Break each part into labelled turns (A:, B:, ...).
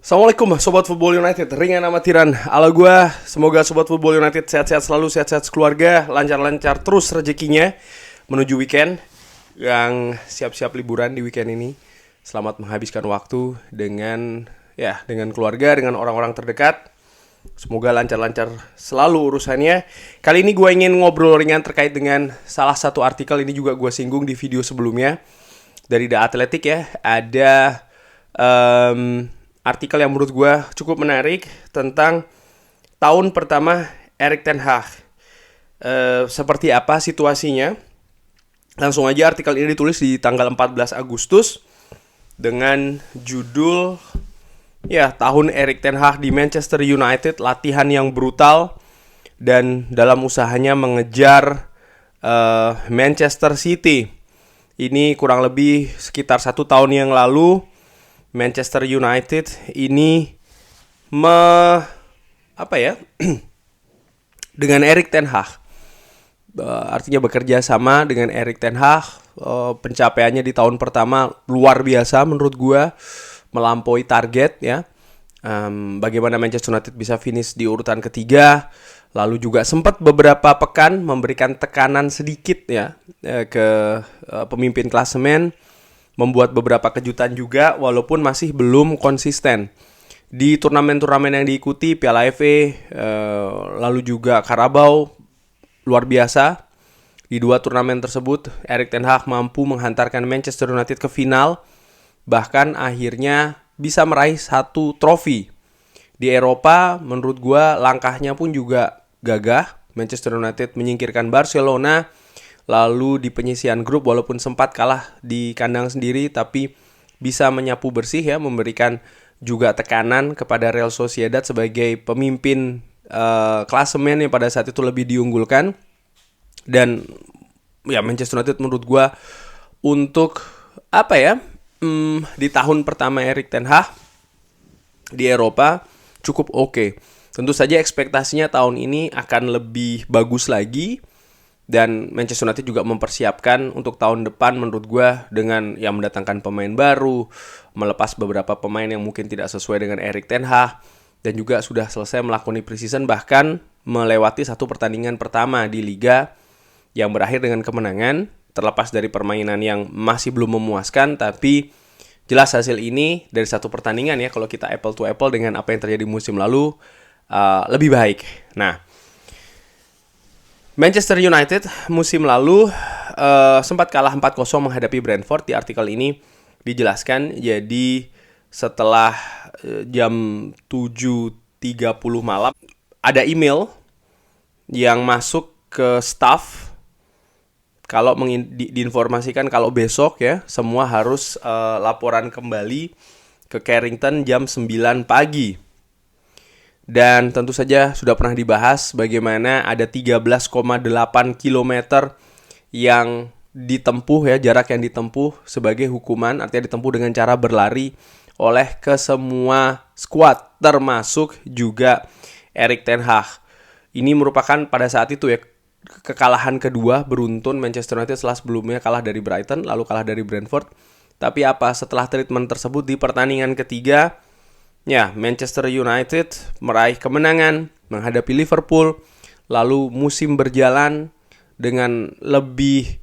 A: Assalamualaikum Sobat Football United, ringan amatiran ala gua. Semoga Sobat Football United sehat-sehat selalu, sehat-sehat keluarga, lancar-lancar terus rezekinya menuju weekend. Yang siap-siap liburan di weekend ini, selamat menghabiskan waktu dengan keluarga, dengan orang-orang terdekat. Semoga lancar-lancar selalu urusannya. Kali ini gue ingin ngobrol ringan terkait dengan salah satu artikel. Ini juga gue singgung di video sebelumnya dari The Athletic ya. Ada artikel yang menurut gue cukup menarik tentang tahun pertama Erik ten Hag. Seperti apa situasinya? Langsung aja, artikel ini ditulis di tanggal 14 Agustus dengan judul tahun Erik ten Hag di Manchester United, latihan yang brutal dan dalam usahanya mengejar Manchester City. Ini kurang lebih sekitar 1 tahun yang lalu Manchester United ini dengan Erik ten Hag, artinya bekerja sama dengan Erik ten Hag. Pencapaiannya di tahun pertama luar biasa menurut gua, melampaui target ya. Bagaimana Manchester United bisa finish di urutan ketiga, lalu juga sempat beberapa pekan memberikan tekanan sedikit ya ke pemimpin klasemen, membuat beberapa kejutan juga walaupun masih belum konsisten. Di turnamen-turnamen yang diikuti, Piala FA, lalu juga Carabao, luar biasa. Di 2 turnamen tersebut, Erik ten Hag mampu menghantarkan Manchester United ke final, bahkan akhirnya bisa meraih 1 trofi. Di Eropa, menurut gua langkahnya pun juga gagah. Manchester United menyingkirkan Barcelona, lalu di penyisian grup walaupun sempat kalah di kandang sendiri, tapi bisa menyapu bersih ya, memberikan juga tekanan kepada Real Sociedad sebagai pemimpin klasemen yang pada saat itu lebih diunggulkan. Dan ya, Manchester United menurut gua untuk di tahun pertama Erik ten Hag di Eropa cukup oke. Tentu saja ekspektasinya tahun ini akan lebih bagus lagi. Dan Manchester United juga mempersiapkan untuk tahun depan menurut gue dengan mendatangkan pemain baru, melepas beberapa pemain yang mungkin tidak sesuai dengan Erik ten Hag, dan juga sudah selesai melakukan pre-season, bahkan melewati 1 pertandingan pertama di Liga yang berakhir dengan kemenangan, terlepas dari permainan yang masih belum memuaskan. Tapi jelas hasil ini dari 1 pertandingan ya, kalau kita apple to apple dengan apa yang terjadi musim lalu, lebih baik. Nah, Manchester United musim lalu sempat kalah 4-0 menghadapi Brentford. Di artikel ini dijelaskan, jadi setelah jam 7.30 malam ada email yang masuk ke staff kalau diinformasikan kalau besok ya semua harus laporan kembali ke Carrington jam 9 pagi. Dan tentu saja sudah pernah dibahas bagaimana ada 13,8 km yang ditempuh ya, jarak yang ditempuh sebagai hukuman, artinya ditempuh dengan cara berlari oleh kesemua skuad, termasuk juga Erik ten Hag. Ini merupakan pada saat itu ya kekalahan kedua beruntun Manchester United setelah sebelumnya kalah dari Brighton, lalu kalah dari Brentford. Tapi setelah treatment tersebut di pertandingan ketiga, Manchester United meraih kemenangan menghadapi Liverpool, lalu musim berjalan dengan lebih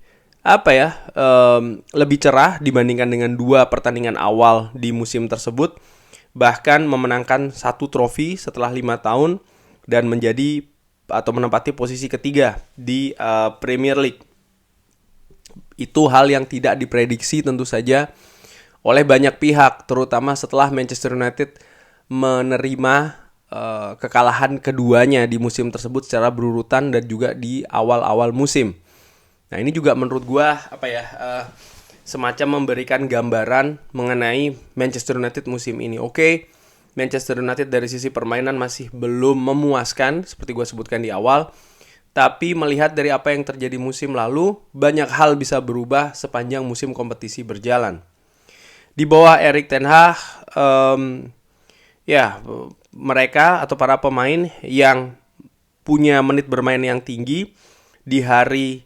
A: lebih cerah dibandingkan dengan 2 pertandingan awal di musim tersebut, bahkan memenangkan 1 trofi setelah 5 tahun dan menjadi atau menempati posisi ketiga di Premier League. Itu hal yang tidak diprediksi tentu saja oleh banyak pihak, terutama setelah Manchester United menerima kekalahan keduanya di musim tersebut secara berurutan dan juga di awal-awal musim. Nah, ini juga menurut gua semacam memberikan gambaran mengenai Manchester United musim ini. Oke, Manchester United dari sisi permainan masih belum memuaskan seperti gua sebutkan di awal, tapi melihat dari apa yang terjadi musim lalu, banyak hal bisa berubah sepanjang musim kompetisi berjalan. Di bawah Erik ten Hag, mereka atau para pemain yang punya menit bermain yang tinggi di hari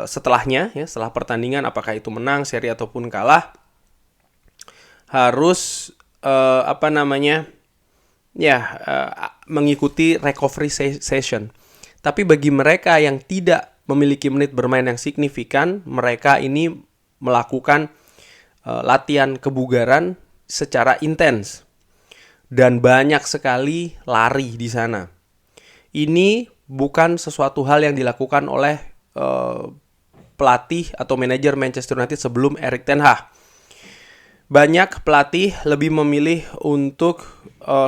A: setelahnya ya, setelah pertandingan, apakah itu menang, seri ataupun kalah, harus mengikuti recovery session. Tapi bagi mereka yang tidak memiliki menit bermain yang signifikan, mereka ini melakukan latihan kebugaran secara intens dan banyak sekali lari di sana. Ini bukan sesuatu hal yang dilakukan oleh pelatih atau manajer Manchester United sebelum Erik ten Hag. Banyak pelatih lebih memilih untuk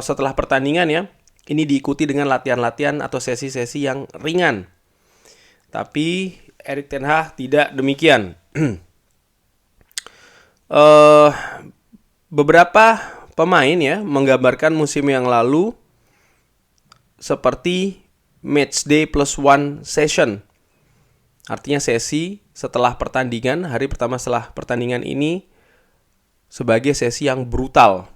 A: setelah pertandingan ya, ini diikuti dengan latihan-latihan atau sesi-sesi yang ringan. Tapi Erik ten Hag tidak demikian. Beberapa pemain ya menggambarkan musim yang lalu seperti matchday plus one session. Artinya sesi setelah pertandingan, hari pertama setelah pertandingan ini sebagai sesi yang brutal.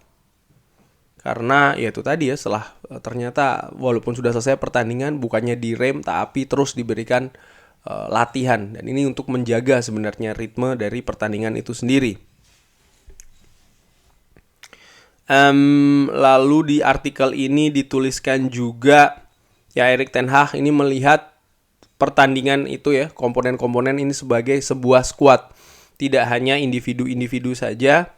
A: Karena ya itu tadi ya, setelah ternyata walaupun sudah selesai pertandingan bukannya direm tapi terus diberikan latihan. Dan ini untuk menjaga sebenarnya ritme dari pertandingan itu sendiri. Lalu di artikel ini dituliskan juga ya Erik ten Hag ini melihat pertandingan itu ya, komponen-komponen ini sebagai sebuah squad, tidak hanya individu-individu saja.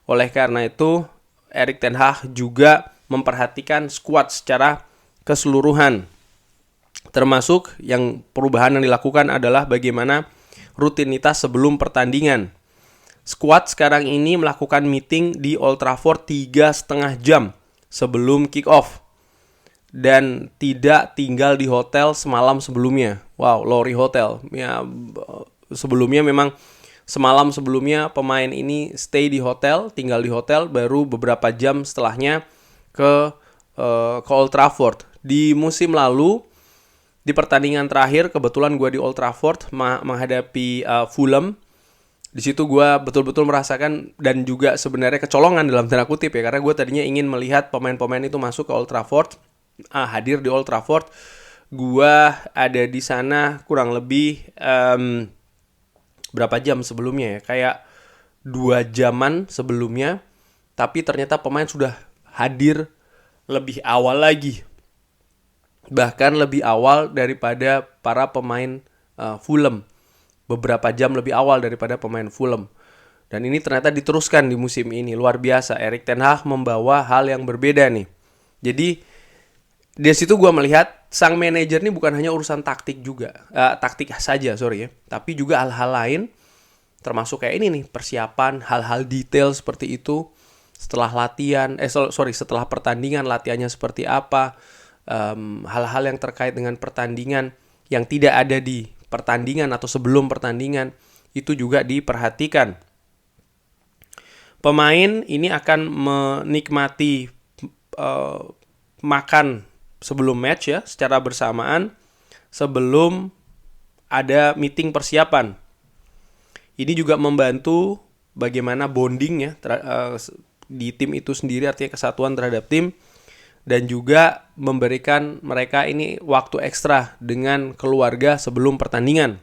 A: Oleh karena itu Erik ten Hag juga memperhatikan skuad secara keseluruhan. Termasuk yang perubahan yang dilakukan adalah bagaimana rutinitas sebelum pertandingan. Skuad sekarang ini melakukan meeting di Old Trafford 3,5 jam sebelum kick off. Dan tidak tinggal di hotel semalam sebelumnya. Wow, Lowry Hotel. Ya, sebelumnya memang semalam sebelumnya pemain ini stay di hotel, tinggal di hotel, baru beberapa jam setelahnya ke Old Trafford. Di musim lalu, di pertandingan terakhir, kebetulan gue di Old Trafford menghadapi Fulham. Di situ gue betul-betul merasakan dan juga sebenarnya kecolongan dalam tanda kutip ya, karena gue tadinya ingin melihat pemain-pemain itu masuk ke Old Trafford, hadir di Old Trafford. Gue ada di sana kurang lebih berapa jam sebelumnya ya, kayak 2 jaman sebelumnya, tapi ternyata pemain sudah hadir lebih awal lagi, bahkan lebih awal daripada para pemain Fulham, beberapa jam lebih awal daripada pemain Fulham. Dan ini ternyata diteruskan di musim ini, luar biasa. Erik ten Hag membawa hal yang berbeda nih. Jadi dari situ gue melihat sang manajer ini bukan hanya urusan taktik juga, taktik saja ya, tapi juga hal-hal lain, termasuk kayak ini nih, persiapan, hal-hal detail seperti itu. Setelah latihan, setelah pertandingan latihannya seperti apa, hal-hal yang terkait dengan pertandingan yang tidak ada di pertandingan atau sebelum pertandingan itu juga diperhatikan. Pemain ini akan menikmati makan sebelum match ya, secara bersamaan sebelum ada meeting persiapan. Ini juga membantu bagaimana bonding ya di tim itu sendiri, artinya kesatuan terhadap tim, dan juga memberikan mereka ini waktu ekstra dengan keluarga sebelum pertandingan.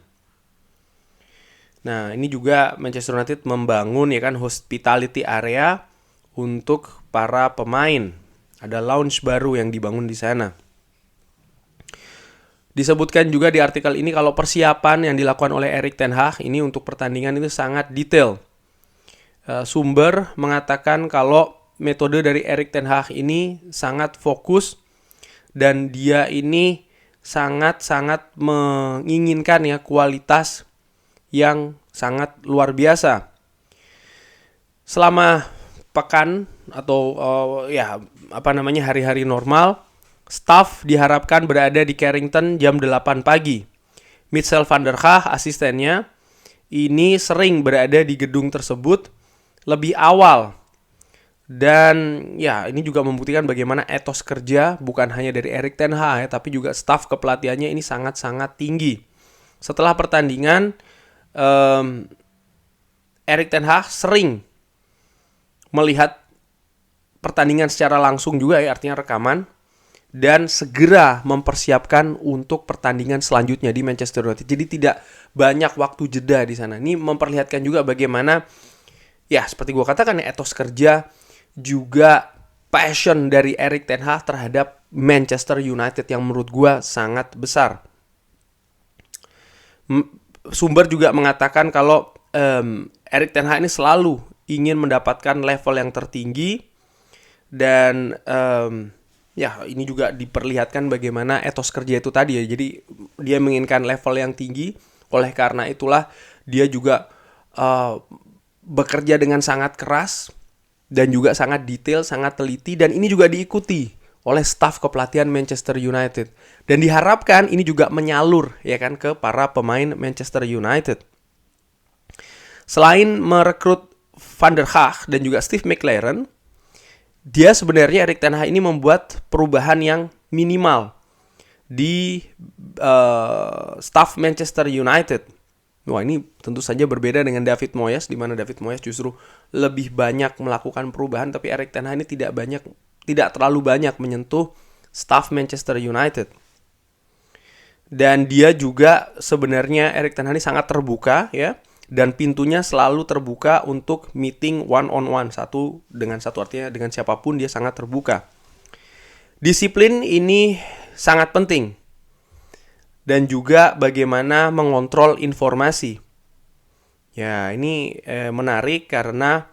A: Nah, ini juga Manchester United membangun ya kan hospitality area untuk para pemain. Ada lounge baru yang dibangun di sana. Disebutkan juga di artikel ini kalau persiapan yang dilakukan oleh Erik ten Hag ini untuk pertandingan itu sangat detail. Sumber mengatakan kalau metode dari Erik ten Hag ini sangat fokus dan dia ini sangat-sangat menginginkan ya kualitas yang sangat luar biasa. Selama pekan atau hari-hari normal, staff diharapkan berada di Carrington jam 8 pagi. Michel van der Gaag, asistennya, ini sering berada di gedung tersebut lebih awal. Dan ya, ini juga membuktikan bagaimana etos kerja bukan hanya dari Erik ten Hag ya, tapi juga staf kepelatihannya ini sangat-sangat tinggi. Setelah pertandingan, Erik ten Hag sering melihat pertandingan secara langsung juga ya, artinya rekaman, dan segera mempersiapkan untuk pertandingan selanjutnya di Manchester United. Jadi tidak banyak waktu jeda di sana. Ini memperlihatkan juga bagaimana ya seperti gue katakan ya, etos kerja juga passion dari Erik ten Hag terhadap Manchester United yang menurut gue sangat besar. Sumber juga mengatakan kalau Erik ten Hag ini selalu ingin mendapatkan level yang tertinggi, dan ya ini juga diperlihatkan bagaimana etos kerja itu tadi ya. Jadi dia menginginkan level yang tinggi, oleh karena itulah dia juga bekerja dengan sangat keras dan juga sangat detail, sangat teliti, dan ini juga diikuti oleh staf kepelatihan Manchester United. Dan diharapkan ini juga menyalur ya kan ke para pemain Manchester United. Selain merekrut Van der Haag dan juga Steve McLaren, dia sebenarnya Erik ten Hag ini membuat perubahan yang minimal di staf Manchester United. Wah, ini tentu saja berbeda dengan David Moyes, di mana David Moyes justru lebih banyak melakukan perubahan, tapi Erik ten Hag ini tidak terlalu banyak menyentuh staf Manchester United. Dan dia juga sebenarnya Erik ten Hag ini sangat terbuka ya, dan pintunya selalu terbuka untuk meeting one on one, satu dengan satu, artinya dengan siapapun dia sangat terbuka. Disiplin ini sangat penting. Dan juga bagaimana mengontrol informasi. Ya, ini menarik karena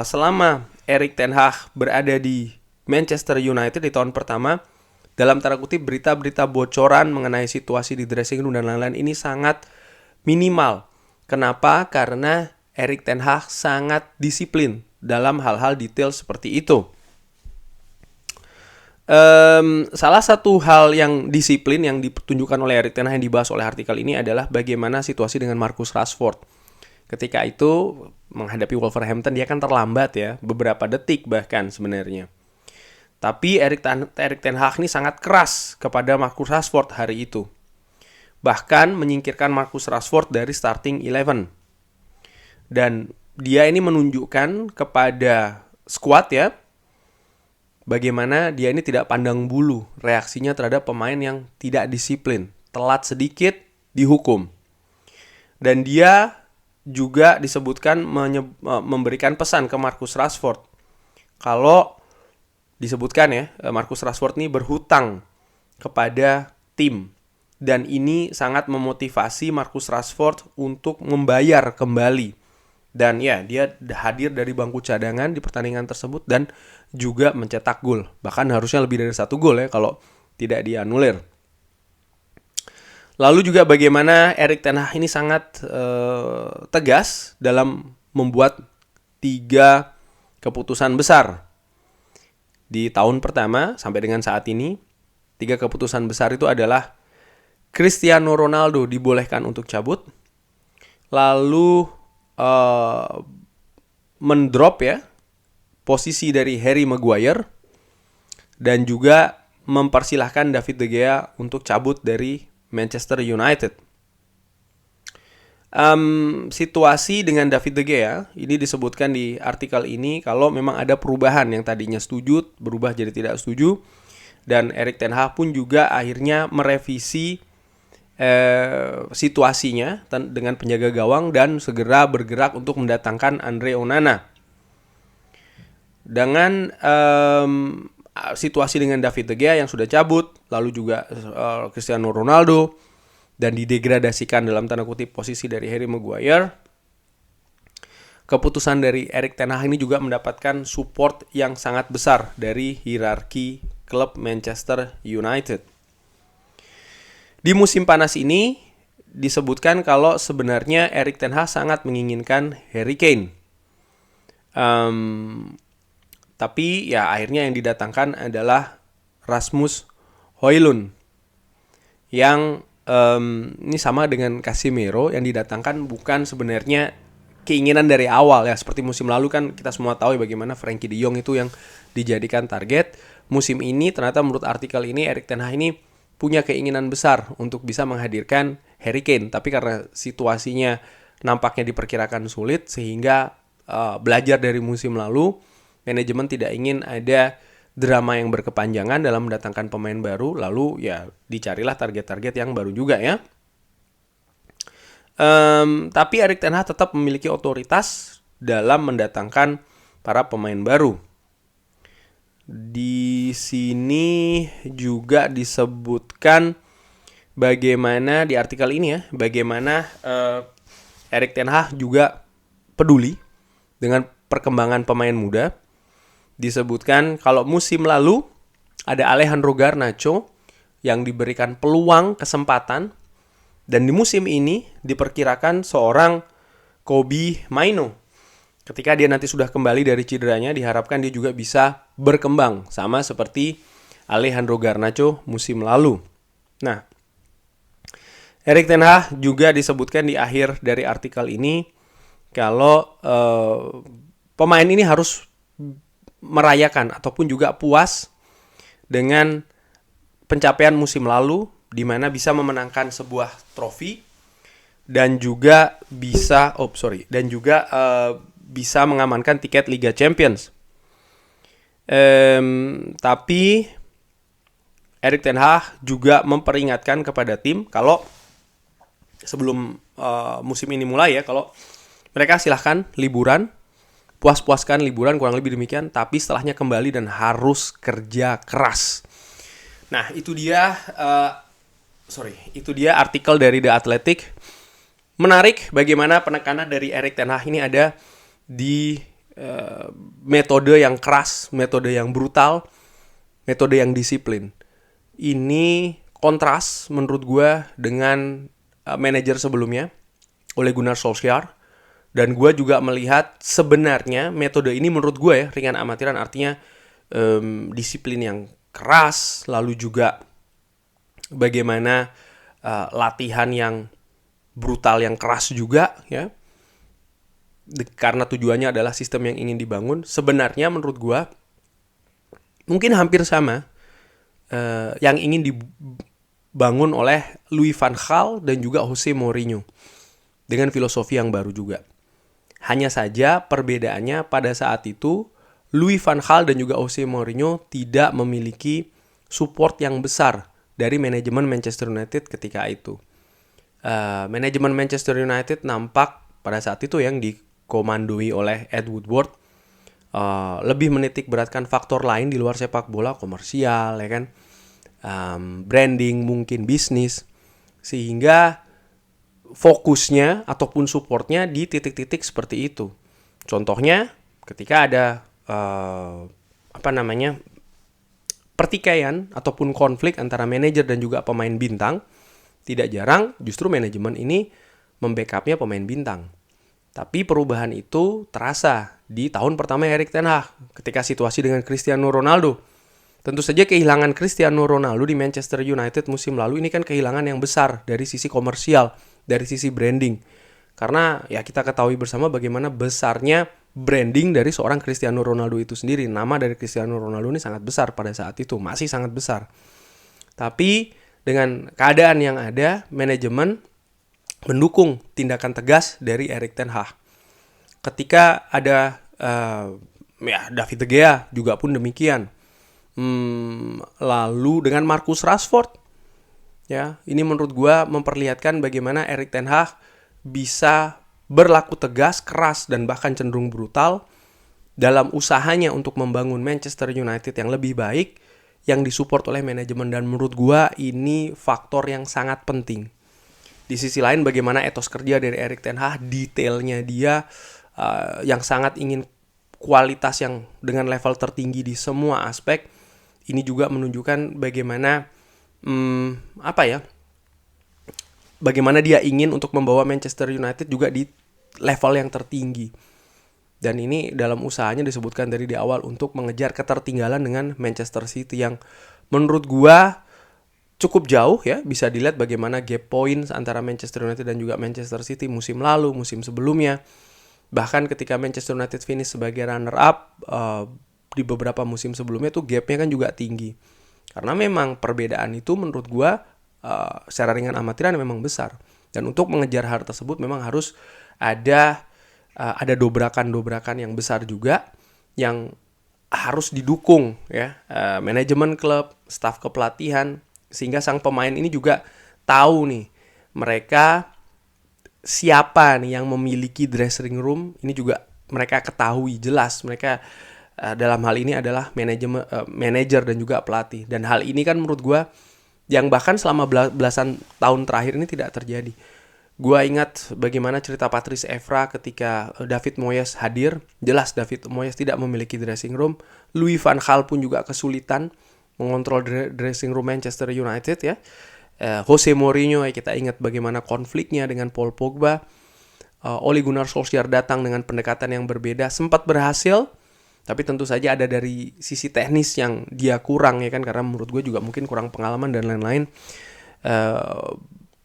A: selama Erik ten Hag berada di Manchester United di tahun pertama, dalam tanda kutip berita-berita bocoran mengenai situasi di dressing room dan lain-lain ini sangat minimal. Kenapa? Karena Erik ten Hag sangat disiplin dalam hal-hal detail seperti itu. Salah satu hal yang disiplin yang ditunjukkan oleh Erik ten Hag yang dibahas oleh artikel ini adalah bagaimana situasi dengan Marcus Rashford. Ketika itu menghadapi Wolverhampton dia kan terlambat ya, beberapa detik bahkan sebenarnya. Tapi Erik ten Hag ini sangat keras kepada Marcus Rashford hari itu. Bahkan menyingkirkan Marcus Rashford dari starting 11. Dan dia ini menunjukkan kepada squad ya, bagaimana dia ini tidak pandang bulu reaksinya terhadap pemain yang tidak disiplin. Telat sedikit, dihukum. Dan dia juga disebutkan memberikan pesan ke Marcus Rashford. Kalau disebutkan ya, Marcus Rashford ini berhutang kepada tim. Dan ini sangat memotivasi Marcus Rashford untuk membayar kembali. Dan ya, dia hadir dari bangku cadangan di pertandingan tersebut dan juga mencetak gol. Bahkan harusnya lebih dari 1 gol ya kalau tidak dianulir. Lalu juga bagaimana Erik ten Hag ini sangat tegas dalam membuat 3 keputusan besar. Di tahun pertama sampai dengan saat ini, 3 keputusan besar itu adalah Cristiano Ronaldo dibolehkan untuk cabut. Lalu mendrop ya posisi dari Harry Maguire, dan juga mempersilahkan David De Gea untuk cabut dari Manchester United. Situasi dengan David De Gea ini disebutkan di artikel ini kalau memang ada perubahan, yang tadinya setuju berubah jadi tidak setuju, dan Erik ten Hag pun juga akhirnya merevisi situasinya dengan penjaga gawang dan segera bergerak untuk mendatangkan Andre Onana. Dengan situasi dengan David De Gea yang sudah cabut, lalu juga Cristiano Ronaldo, dan didegradasikan dalam tanda kutip posisi dari Harry Maguire, keputusan dari Erik ten Hag ini juga mendapatkan support yang sangat besar dari hierarki klub Manchester United. Di musim panas ini disebutkan kalau sebenarnya Erik ten Hag sangat menginginkan Harry Kane. Tapi ya akhirnya yang didatangkan adalah Rasmus Højlund. Yang ini sama dengan Casemiro, yang didatangkan bukan sebenarnya keinginan dari awal ya. Seperti musim lalu kan kita semua tahu bagaimana Frenkie de Jong itu yang dijadikan target. Musim ini ternyata menurut artikel ini Erik ten Hag ini punya keinginan besar untuk bisa menghadirkan Harry Kane. Tapi karena situasinya nampaknya diperkirakan sulit, sehingga belajar dari musim lalu, manajemen tidak ingin ada drama yang berkepanjangan dalam mendatangkan pemain baru. Lalu ya dicarilah target-target yang baru juga ya. Tapi Erik ten Hag tetap memiliki otoritas dalam mendatangkan para pemain baru. Di sini juga disebutkan bagaimana di artikel ini ya, bagaimana Erik ten Hag juga peduli dengan perkembangan pemain muda. Disebutkan kalau musim lalu ada Alejandro Garnacho yang diberikan peluang kesempatan, dan di musim ini diperkirakan seorang Kobbie Mainoo. Ketika dia nanti sudah kembali dari cederanya, diharapkan dia juga bisa berkembang sama seperti Alejandro Garnacho musim lalu. Nah, Erik ten Hag juga disebutkan di akhir dari artikel ini kalau pemain ini harus merayakan ataupun juga puas dengan pencapaian musim lalu, di mana bisa memenangkan sebuah trofi dan juga bisa bisa mengamankan tiket Liga Champions. Tapi Erik ten Hag juga memperingatkan kepada tim kalau sebelum musim ini mulai ya, kalau mereka silahkan liburan, puas-puaskan liburan, kurang lebih demikian, tapi setelahnya kembali dan harus kerja keras. Nah, itu dia artikel dari The Athletic. Menarik bagaimana penekanan dari Erik ten Hag ini ada di metode yang keras, metode yang brutal, metode yang disiplin. Ini kontras menurut gue dengan manajer sebelumnya, Ole Gunnar Solskjaer. Dan gue juga melihat sebenarnya metode ini menurut gue ya, ringan amatiran, artinya disiplin yang keras, lalu juga bagaimana latihan yang brutal, yang keras juga ya. Karena tujuannya adalah sistem yang ingin dibangun. Sebenarnya menurut gue mungkin hampir sama yang ingin dibangun oleh Louis van Gaal dan juga Jose Mourinho dengan filosofi yang baru juga. Hanya saja perbedaannya pada saat itu Louis van Gaal dan juga Jose Mourinho tidak memiliki support yang besar dari manajemen Manchester United ketika itu. Manajemen Manchester United nampak pada saat itu yang dikomandoi oleh Ed Woodward lebih menitik beratkan faktor lain di luar sepak bola, komersial ya kan, branding, mungkin bisnis, sehingga fokusnya ataupun supportnya di titik-titik seperti itu. Contohnya ketika ada pertikaian ataupun konflik antara manajer dan juga pemain bintang, tidak jarang justru manajemen ini membackup-nya pemain bintang. Tapi perubahan itu terasa di tahun pertama Erik ten Hag ketika situasi dengan Cristiano Ronaldo. Tentu saja kehilangan Cristiano Ronaldo di Manchester United musim lalu ini kan kehilangan yang besar dari sisi komersial, dari sisi branding. Karena ya kita ketahui bersama bagaimana besarnya branding dari seorang Cristiano Ronaldo itu sendiri. Nama dari Cristiano Ronaldo ini sangat besar pada saat itu, masih sangat besar. Tapi dengan keadaan yang ada, manajemen mendukung tindakan tegas dari Erik ten Hag. Ketika ada David De Gea juga pun demikian. Lalu dengan Marcus Rashford, ya, ini menurut gue memperlihatkan bagaimana Erik ten Hag bisa berlaku tegas, keras, dan bahkan cenderung brutal dalam usahanya untuk membangun Manchester United yang lebih baik, yang disupport oleh manajemen. Dan menurut gue ini faktor yang sangat penting. Di sisi lain bagaimana etos kerja dari Erik ten Hag, detailnya dia yang sangat ingin kualitas yang dengan level tertinggi di semua aspek. Ini juga menunjukkan bagaimana bagaimana dia ingin untuk membawa Manchester United juga di level yang tertinggi. Dan ini dalam usahanya disebutkan dari di awal untuk mengejar ketertinggalan dengan Manchester City yang menurut gua cukup jauh ya. Bisa dilihat bagaimana gap points antara Manchester United dan juga Manchester City musim lalu, musim sebelumnya. Bahkan ketika Manchester United finish sebagai runner up di beberapa musim sebelumnya tuh gapnya kan juga tinggi. Karena memang perbedaan itu menurut gua secara ringan amatiran memang besar. Dan untuk mengejar hal tersebut memang harus ada dobrakan-dobrakan yang besar juga yang harus didukung ya, manajemen klub, staf kepelatihan, sehingga sang pemain ini juga tahu nih mereka siapa nih yang memiliki dressing room. Ini juga mereka ketahui jelas mereka dalam hal ini adalah manajer dan juga pelatih. Dan hal ini kan menurut gue yang bahkan selama belasan tahun terakhir ini tidak terjadi. Gue ingat bagaimana cerita Patrice Evra ketika David Moyes hadir. Jelas David Moyes tidak memiliki dressing room. Louis van Gaal pun juga kesulitan mengontrol dressing room Manchester United ya. Jose Mourinho, kita ingat bagaimana konfliknya dengan Paul Pogba. Ole Gunnar Solskjaer datang dengan pendekatan yang berbeda, sempat berhasil, tapi tentu saja ada dari sisi teknis yang dia kurang ya kan, karena menurut gue juga mungkin kurang pengalaman dan lain-lain.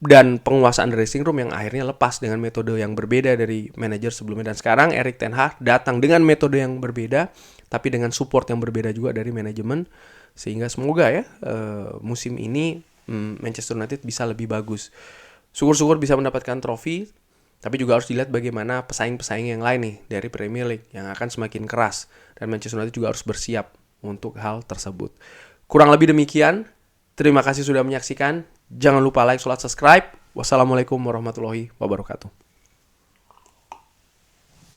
A: Dan penguasaan dressing room yang akhirnya lepas dengan metode yang berbeda dari manajer sebelumnya. Dan sekarang Erik ten Hag datang dengan metode yang berbeda, tapi dengan support yang berbeda juga dari manajemen. Sehingga semoga ya musim ini Manchester United bisa lebih bagus. Syukur-syukur bisa mendapatkan trofi, tapi juga harus dilihat bagaimana pesaing-pesaing yang lain nih dari Premier League yang akan semakin keras. Dan Manchester United juga harus bersiap untuk hal tersebut. Kurang lebih demikian. Terima kasih sudah menyaksikan. Jangan lupa like, subscribe. Wassalamualaikum warahmatullahi wabarakatuh.